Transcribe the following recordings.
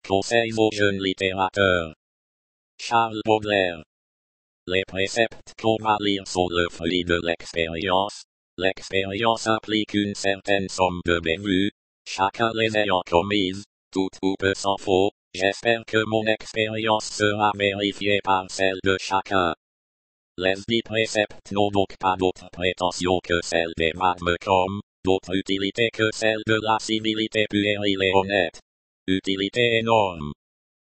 Conseils aux jeunes littérateurs. Charles Baudelaire. Les préceptes qu'on va lire sont le fruit de l'expérience. L'expérience implique une certaine somme de bévues, chacun les ayant commises, toutes ou peu s'en faut. J'espère que mon expérience sera vérifiée par celle de chacun. Les 10 préceptes n'ont donc pas d'autre prétention que celle des magmes comme, d'autre utilité que celle de la civilité puérile et honnête. Utilité énorme.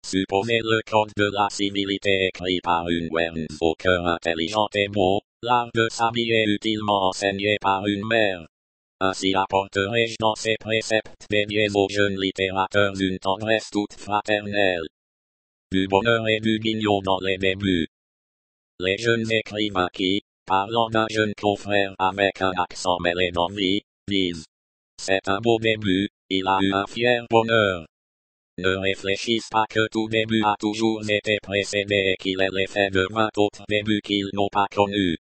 Supposez le code de la civilité écrit par une Werns au cœur intelligent et beau, l'art de s'habiller utilement enseigné par une mère. Ainsi apporterai-je dans ces préceptes dédiés aux jeunes littérateurs une tendresse toute fraternelle. Du bonheur et du guignol dans les débuts. Les jeunes écrivains qui, parlant d'un jeune confrère avec un accent mêlé d'envie, disent « C'est un beau début, il a eu un fier bonheur ». Ne réfléchissent pas que tout début a toujours été précédé et qu'il est l'effet de 20 autres débuts qu'ils n'ont pas connus.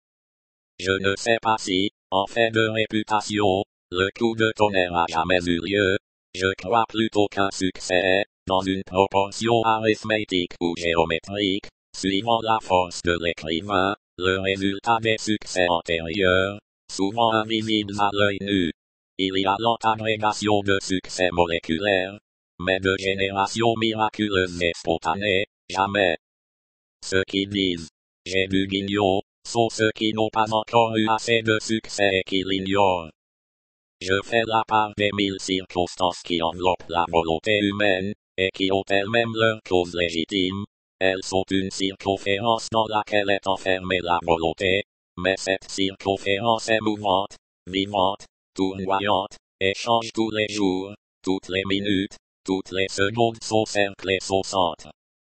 Je ne sais pas si, en fait de réputation, le coup de tonnerre a jamais eu lieu. Je crois plutôt qu'un succès est, dans une proportion arithmétique ou géométrique, suivant la force de l'écrivain, le résultat des succès antérieurs, souvent invisibles à l'œil nu. Il y a lente agrégation de succès moléculaires, mais de génération miraculeuse et spontanée, jamais. Ceux qui disent « j'ai du guignol » sont ceux qui n'ont pas encore eu assez de succès et qui l'ignorent. Je fais la part des 1000 circonstances qui enveloppent la volonté humaine, et qui ont elles-mêmes leur cause légitime. Elles sont une circonférence dans laquelle est enfermée la volonté, mais cette circonférence est mouvante, vivante, tournoyante, et change tous les jours, toutes les minutes, toutes les secondes son cercle et son centre.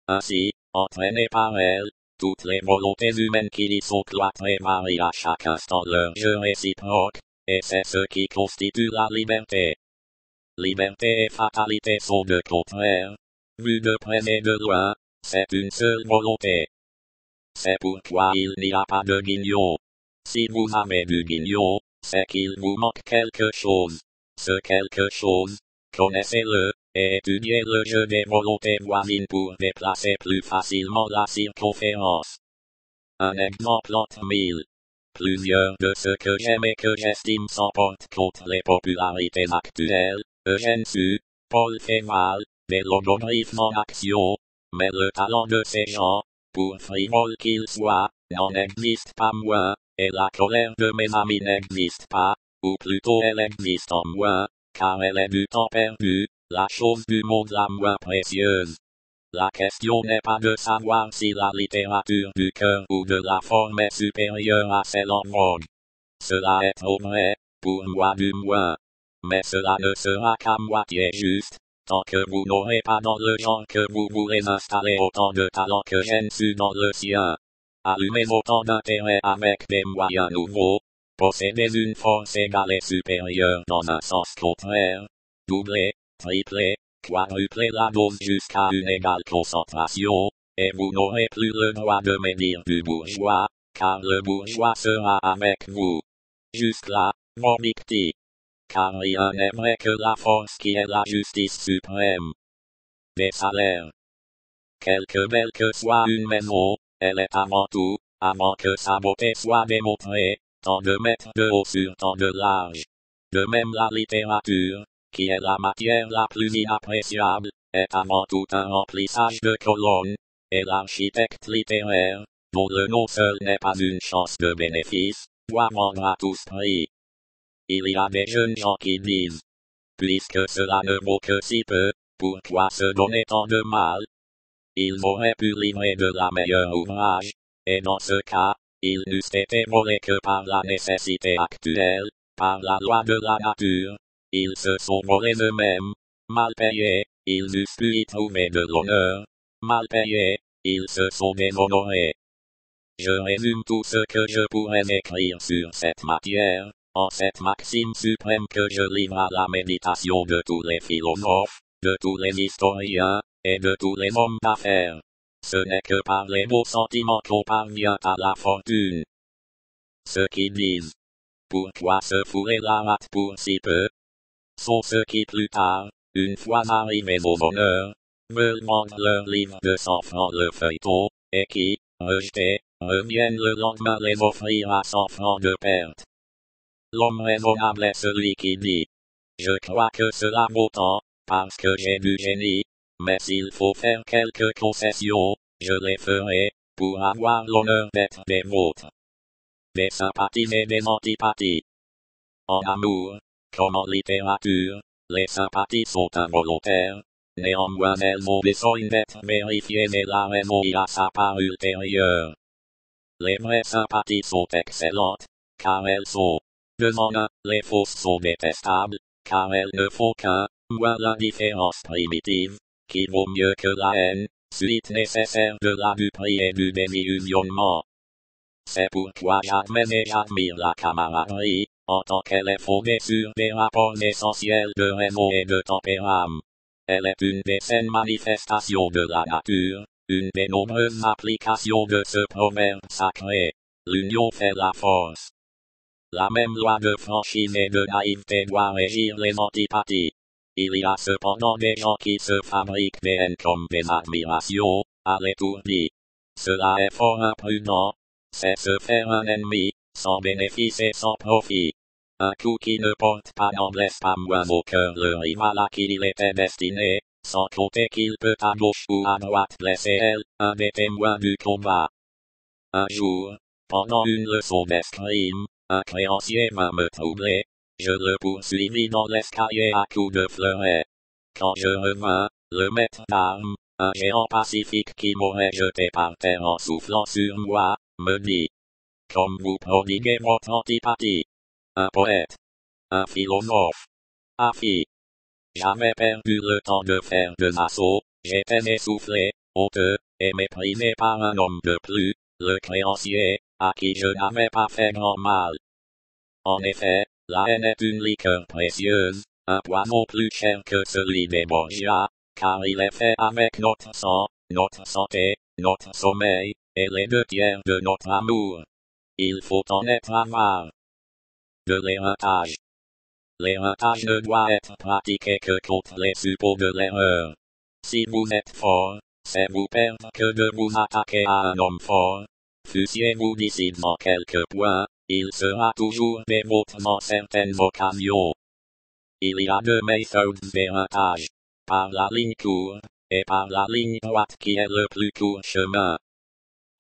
Ainsi, entraînées par elle, toutes les volontés humaines qui y sont cloîtrées varient à chaque instant leur jeu réciproque, et c'est ce qui constitue la liberté. Liberté et fatalité sont deux contraires. Vu de près et de loin, c'est une seule volonté. C'est pourquoi il n'y a pas de guignol. Si vous avez du guignol, c'est qu'il vous manque quelque chose. Ce quelque chose, connaissez-le, et étudiez le jeu des volontés voisines pour déplacer plus facilement la circonférence. Un exemple entre 1000. Plusieurs de ceux que j'aime et que j'estime s'emportent contre les popularités actuelles, Eugène Sue, Paul Féval, des logogriphes en action, mais le talent de ces gens, pour frivole qu'ils soient, n'en existe pas moins, et la colère de mes amis n'existe pas, ou plutôt elle existe en moins, car elle est du temps perdu, la chose du monde la moins précieuse. La question n'est pas de savoir si la littérature du cœur ou de la forme est supérieure à celle en vogue. Cela est trop vrai, pour moi du moins. Mais cela ne sera qu'à moitié juste, tant que vous n'aurez pas dans le genre que vous voulez installer autant de talent que j'ai su dans le sien. Allumez autant d'intérêt avec des moyens nouveaux. Possédez une force égale et supérieure dans un sens contraire. Doublez, triplez, quadruplez la dose jusqu'à une égale concentration, et vous n'aurez plus le droit de médire du bourgeois, car le bourgeois sera avec vous. Jusque-là, Mordicti. Car rien n'est vrai que la force qui est la justice suprême. Des salaires. Quelque belle que soit une maison, elle est avant tout, avant que sa beauté soit démontrée, tant de mètres de haut sur tant de large. De même la littérature, qui est la matière la plus inappréciable, est avant tout un remplissage de colonnes, et l'architecte littéraire, dont le nom seul n'est pas une chance de bénéfice, doit vendre à tous prix. Il y a des jeunes gens qui disent, puisque cela ne vaut que si peu, pourquoi se donner tant de mal? Ils auraient pu livrer de la meilleure ouvrage, et dans ce cas, ils n'eussent été volés que par la nécessité actuelle, par la loi de la nature. Ils se sont volés eux-mêmes, mal payés, ils eussent pu y trouver de l'honneur, mal payés, ils se sont déshonorés. Je résume tout ce que je pourrais écrire sur cette matière, en cette maxime suprême que je livre à la méditation de tous les philosophes, de tous les historiens, et de tous les hommes d'affaires. Ce n'est que par les beaux sentiments qu'on parvient à la fortune. Ceux qui disent, pourquoi se fourrer la rate pour si peu? Sont ceux qui plus tard, une fois arrivés au bonheur, veulent vendre leur livre de 100 francs le feuilleton, et qui, rejetés, reviennent le lendemain les offrir à 100 francs de perte. L'homme raisonnable est celui qui dit: je crois que cela vaut tant, parce que j'ai du génie, mais s'il faut faire quelques concessions, je les ferai, pour avoir l'honneur d'être des vôtres. Des sympathies et des antipathies. En amour, comme en littérature, les sympathies sont involontaires, néanmoins elles ont besoin d'être vérifiées et la raison y a sa part ultérieure. Les vraies sympathies sont excellentes, car elles sont deux en un, les fausses sont détestables, car elles ne font qu'un, moins l'indifférence primitive, qui vaut mieux que la haine, suite nécessaire de la duperie et du désillusionnement. C'est pourquoi j'admets et j'admire la camaraderie, en tant qu'elle est fondée sur des rapports essentiels de raison et de tempérament. Elle est une des saines manifestations de la nature, une des nombreuses applications de ce proverbe sacré. L'union fait la force. La même loi de franchise et de naïveté doit régir les antipathies. Il y a cependant des gens qui se fabriquent des haines comme des admirations, à l'étourdi. Cela est fort imprudent. C'est se faire un ennemi, sans bénéfice et sans profit. Un coup qui ne porte pas n'en blesse pas moins au cœur le rival à qui il était destiné, sans compter qu'il peut à gauche ou à droite blesser un des témoins du combat. Un jour, pendant une leçon d'escrime, un créancier vint me troubler. Je le poursuivis dans l'escalier à coups de fleuret. Quand je revins, le maître d'armes, un géant pacifique qui m'aurait jeté par terre en soufflant sur moi, me dit: comme vous prodiguez votre antipathie. Un poète. Un philosophe. Affi. J'avais perdu le temps de faire deux assauts, j'étais essoufflé, honteux, et méprisé par un homme de plus, le créancier, à qui je n'avais pas fait grand mal. En effet, la haine est une liqueur précieuse, un poison plus cher que celui des Borgia, car il est fait avec notre sang, notre santé, notre sommeil, et les 2/3 de notre amour. Il faut en être avare. De l'éreintage. L'éreintage ne doit être pratiqué que contre les suppôts de l'erreur. Si vous êtes fort, c'est vous perdre que de vous attaquer à un homme fort. Fussiez-vous disciple en quelques points, il sera toujours des vôtres en certaines occasions. Il y a deux méthodes d'éreintage. Par la ligne courte, et par la ligne droite qui est le plus court chemin.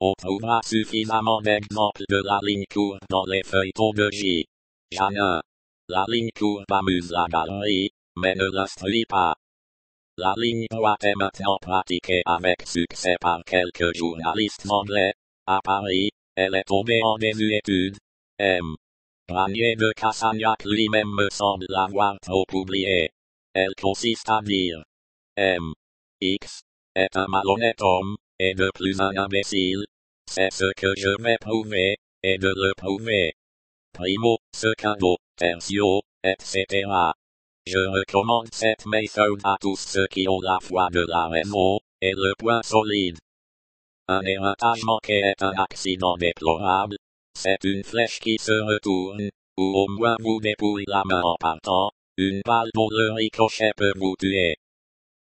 On trouvera suffisamment d'exemples de la ligne courte dans les feuilletons de J. Janin. La ligne courte amuse la galerie, mais ne l'instruit pas. La ligne droite est maintenant pratiquée avec succès par quelques journalistes anglais. À Paris, elle est tombée en désuétude. M. Branier de Cassagnac lui-même me semble l'avoir trop oublié. Elle consiste à dire: M. X est un malhonnête homme, et de plus un imbécile. C'est ce que je vais prouver, et de le prouver. Primo, secondo, tertio, etc. Je recommande cette méthode à tous ceux qui ont la foi de la raison, et le point solide. Un éreintage manqué est un accident déplorable. C'est une flèche qui se retourne, ou au moins vous dépouille la main en partant, une balle dont le ricochet peut vous tuer.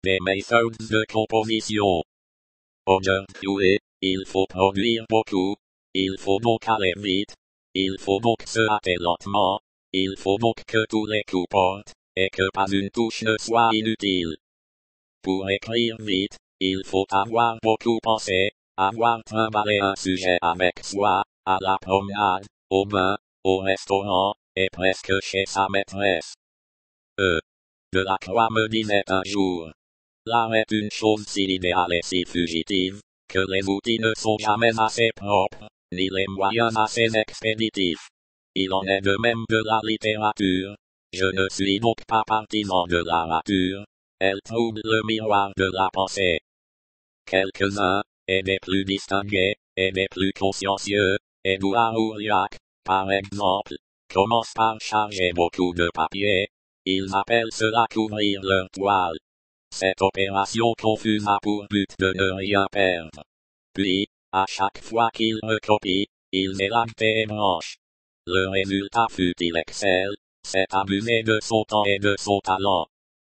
Des méthodes de composition. Aujourd'hui, il faut produire beaucoup. Il faut donc aller vite. Il faut donc se hâter lentement. Il faut donc que tous les coups portent, et que pas une touche ne soit inutile. Pour écrire vite, il faut avoir beaucoup pensé, avoir trimballé un sujet avec soi, à la promenade, au bain, au restaurant, et presque chez sa maîtresse. Delacroix me disait un jour: l'art est une chose si idéale et si fugitive, que les outils ne sont jamais assez propres, ni les moyens assez expéditifs. Il en est de même de la littérature. Je ne suis donc pas partisan de la rature. Elle trouble le miroir de la pensée. Quelques-uns, et des plus distingués, et des plus consciencieux, Édouard Ourliac, par exemple, commencent par charger beaucoup de papier. Ils appellent cela couvrir leur toile. Cette opération confuse a pour but de ne rien perdre. Puis, à chaque fois qu'ils recopient, ils élaguent et branchent. Le résultat fut-il excelle, c'est abuser de son temps et de son talent.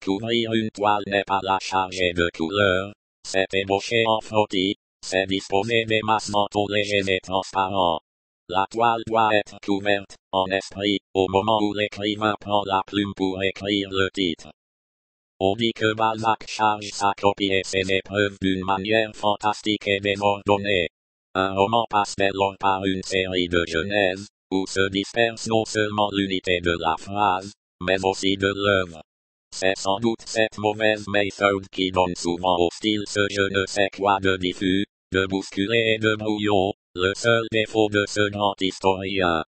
Couvrir une toile n'est pas la charger de couleur, c'est ébaucher en frottis, c'est disposer des masses-manteaux légers et transparents. La toile doit être couverte, en esprit, au moment où l'écrivain prend la plume pour écrire le titre. On dit que Balzac charge sa copie et ses épreuves d'une manière fantastique et désordonnée. Un roman passe dès lors par une série de genèses, où se disperse non seulement l'unité de la phrase, mais aussi de l'œuvre. C'est sans doute cette mauvaise méthode qui donne souvent au style ce je ne sais quoi de diffus, de bousculé et de brouillon, le seul défaut de ce grand historien.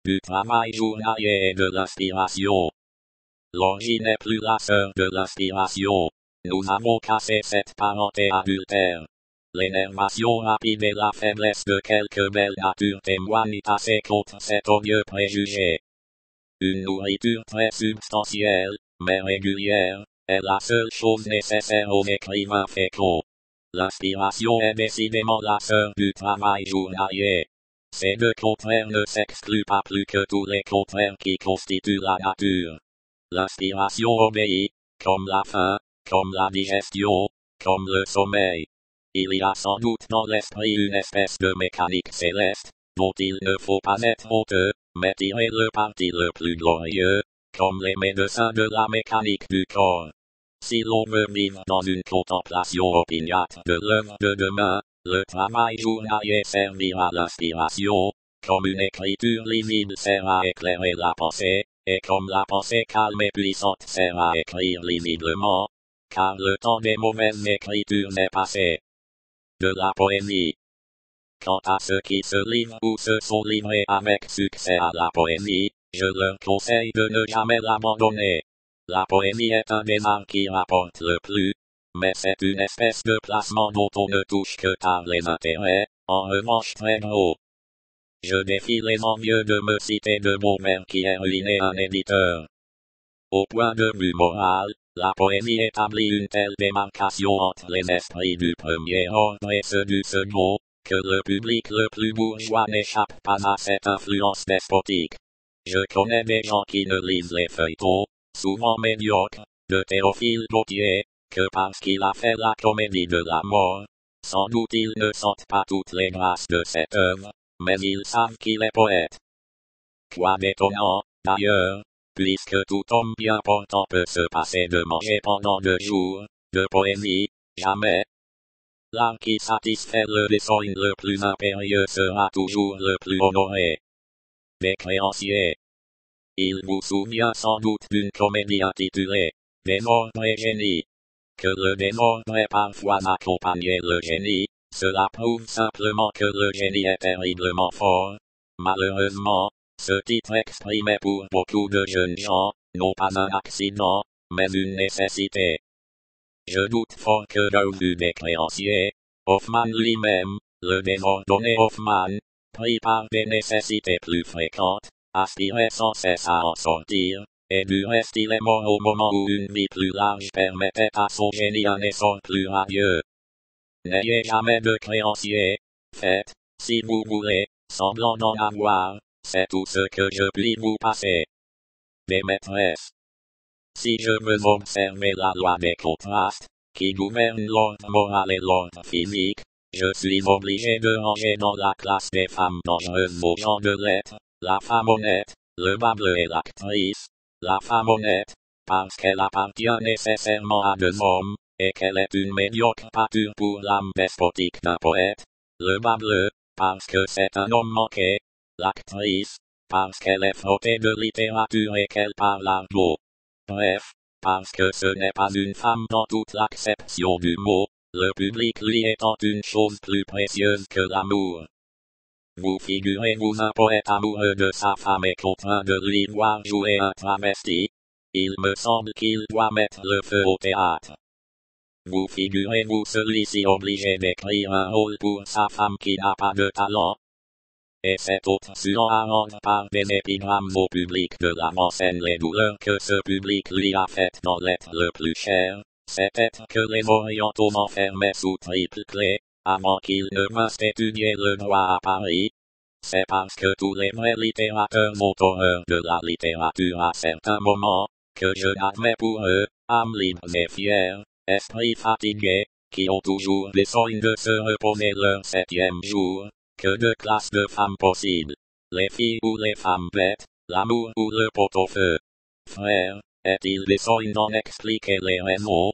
Du travail journalier et de l'inspiration. L'orgie n'est plus la sœur de l'inspiration. Nous avons cassé cette parenté adultère. L'énervation rapide et la faiblesse de quelques belles natures témoignent assez contre cet odieux préjugé. Une nourriture très substantielle, mais régulière, est la seule chose nécessaire aux écrivains féconds. L'inspiration est décidément la sœur du travail journalier. Ces deux contraires ne s'excluent pas plus que tous les contraires qui constituent la nature. L'inspiration obéit, comme la faim, comme la digestion, comme le sommeil. Il y a sans doute dans l'esprit une espèce de mécanique céleste, dont il ne faut pas être honteux, mais tirer le parti le plus glorieux, comme les médecins de la mécanique du corps. Si l'on veut vivre dans une contemplation opiniâtre de l'œuvre de demain, le travail journalier servira à l'inspiration, comme une écriture lisible sert à éclairer la pensée, et comme la pensée calme et puissante sert à écrire lisiblement, car le temps des mauvaises écritures n'est passé. De la poésie. Quant à ceux qui se livrent ou se sont livrés avec succès à la poésie, je leur conseille de ne jamais l'abandonner. La poésie est un des arts qui rapporte le plus, mais c'est une espèce de placement dont on ne touche que tard les intérêts, en revanche très gros. Je défie les envieux de me citer de beaux vers qui aient ruiné un éditeur. Au point de vue moral, la poésie établit une telle démarcation entre les esprits du premier ordre et ceux du second, que le public le plus bourgeois n'échappe pas à cette influence despotique. Je connais des gens qui ne lisent les feuilletons, souvent médiocres, de Théophile Gautier, que parce qu'il a fait la comédie de la mort. Sans doute ils ne sentent pas toutes les grâces de cette œuvre, mais ils savent qu'il est poète. Quoi d'étonnant, d'ailleurs, puisque tout homme bien portant peut se passer de manger pendant 2 jours, de poésie, jamais. L'art qui satisfait le besoin le plus impérieux sera toujours le plus honoré. Des créanciers. Il vous souvient sans doute d'une comédie intitulée Désordre et génie. Que le désordre ait parfois accompagné le génie, cela prouve simplement que le génie est terriblement fort. Malheureusement, ce titre exprimait pour beaucoup de jeunes gens, non pas un accident, mais une nécessité. Je doute fort que au vu des créanciers, Hoffmann lui-même, le désordonné Hoffmann, pris par des nécessités plus fréquentes, aspirait sans cesse à en sortir, et du reste il est mort au moment où une vie plus large permettait à son génie un essor plus radieux. N'ayez jamais de créanciers, faites, si vous voulez, semblant d'en avoir, c'est tout ce que je puis vous passer. Des maîtresses. Si je veux observer la loi des contrastes, qui gouverne l'ordre moral et l'ordre physique, je suis obligé de ranger dans la classe des femmes dangereuses aux gens de lettres, la femme honnête, le bas bleu et l'actrice. La femme honnête, parce qu'elle appartient nécessairement à 2 hommes, et qu'elle est une médiocre pâture pour l'âme despotique d'un poète. Le bas bleu, parce que c'est un homme manqué. L'actrice, parce qu'elle est frottée de littérature et qu'elle parle argot. Bref, parce que ce n'est pas une femme dans toute l'acception du mot, le public lui étant une chose plus précieuse que l'amour. Vous figurez-vous un poète amoureux de sa femme et contraint de lui voir jouer un travesti? Il me semble qu'il doit mettre le feu au théâtre. Vous figurez-vous celui-ci obligé d'écrire un rôle pour sa femme qui n'a pas de talent? Et cet autre suant à rendre par des épigrammes au public de l'avant-scène les douleurs que ce public lui a faites dans l'être le plus cher, cet être que les orientaux enfermaient sous triple clé, avant qu'il ne vinssent étudier le droit à Paris. C'est parce que tous les vrais littérateurs ont horreur de la littérature à certains moments, que je n'admets pour eux, âmes libres et fières, esprits fatigués, qui ont toujours besoin de se reposer leur 7e jour, que de classes de femmes possibles. Les filles ou les femmes bêtes, l'amour ou le pot-au-feu. Frère, est-il besoin d'en expliquer les raisons?